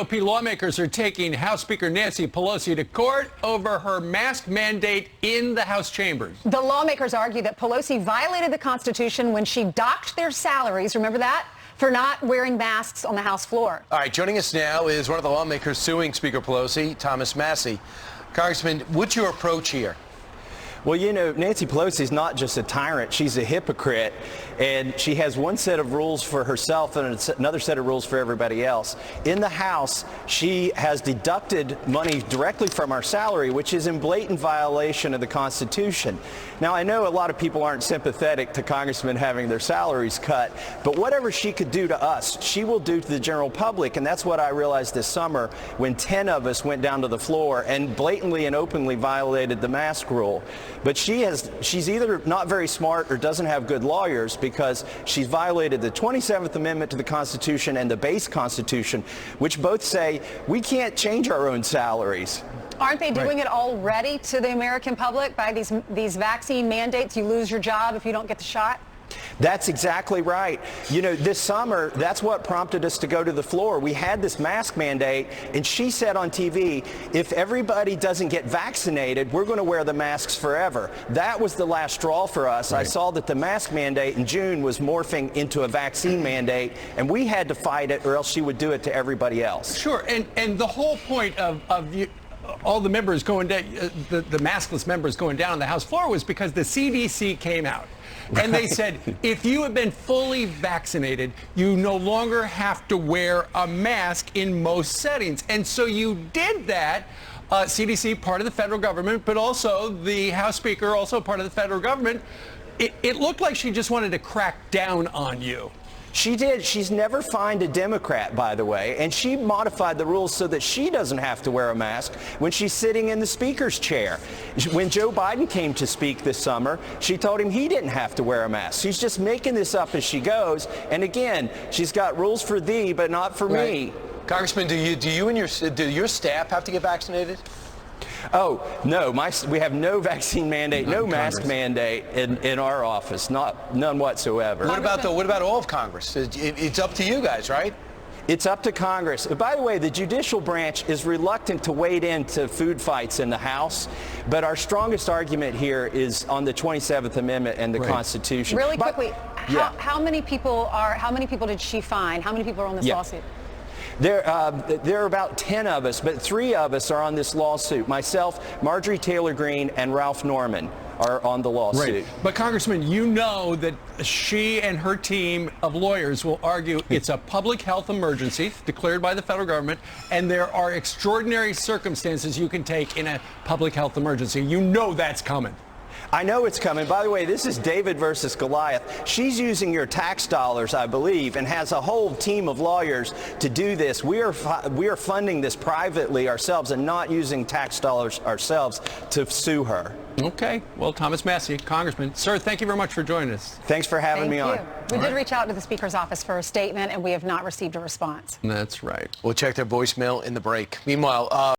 GOP lawmakers are taking House Speaker Nancy Pelosi to court over her mask mandate in the House chambers. The lawmakers argue that Pelosi violated the Constitution when she docked their salaries, remember that, for not wearing masks on the House floor. All right, joining us now is one of the lawmakers suing Speaker Pelosi, Thomas Massie. Congressman, what's your approach here? Well, you know, Nancy Pelosi is not just a tyrant, she's a hypocrite, and she has one set of rules for herself and another set of rules for everybody else. In the House, she has deducted money directly from our salary, which is in blatant violation of the Constitution. Now, I know a lot of people aren't sympathetic to congressmen having their salaries cut, but whatever she could do to us, she will do to the general public, and that's what I realized this summer when 10 of us went down to the floor and blatantly and openly violated the mask rule. But she's either not very smart or doesn't have good lawyers, because she's violated the 27th Amendment to the Constitution and the base Constitution, which both say we can't change our own salaries. Aren't they doing it already to the American public by these vaccine mandates? You lose your job if you don't get the shot? That's exactly right. You know, this summer, that's what prompted us to go to the floor. We had this mask mandate, and she said on TV, if everybody doesn't get vaccinated, we're going to wear the masks forever. That was the last straw for us. Right. I saw that the mask mandate in June was morphing into a vaccine mandate, and we had to fight it, or else she would do it to everybody else. Sure, and the whole point of all the members going down, the maskless members going down on the House floor, was because the CDC came out. And they said, if you have been fully vaccinated, you no longer have to wear a mask in most settings. And so you did that. CDC, part of the federal government, but also the House Speaker, also part of the federal government. It looked like she just wanted to crack down on you. She did. She's never fined a Democrat, by the way, and she modified the rules so that she doesn't have to wear a mask when she's sitting in the Speaker's chair. When Joe Biden came to speak this summer, she told him he didn't have to wear a mask. She's just making this up as she goes, and again, she's got rules for thee, but not for me. Congressman, do you and your staff have to get vaccinated? Oh, no, we have no vaccine mandate, no mask mandate in our office, none whatsoever. What about all of Congress? It's up to you guys, right? It's up to Congress. By the way, the judicial branch is reluctant to wade into food fights in the House, but our strongest argument here is on the 27th Amendment and the Constitution. Really quickly, how many people did she fine? How many people are on this lawsuit? There are about 10 of us, but 3 of us are on this lawsuit. Myself, Marjorie Taylor Greene, and Ralph Norman are on the lawsuit. Right. But, Congressman, you know that she and her team of lawyers will argue it's a public health emergency declared by the federal government, and there are extraordinary circumstances you can take in a public health emergency. You know that's coming. I know it's coming. By the way, this is David versus Goliath. She's using your tax dollars, I believe, and has a whole team of lawyers to do this. We are funding this privately ourselves and not using tax dollars ourselves to sue her. Okay. Well, Thomas Massie, Congressman. Sir, thank you very much for joining us. Thanks for having me on. We did reach out to the Speaker's office for a statement, and we have not received a response. That's right. We'll check their voicemail in the break. Meanwhile,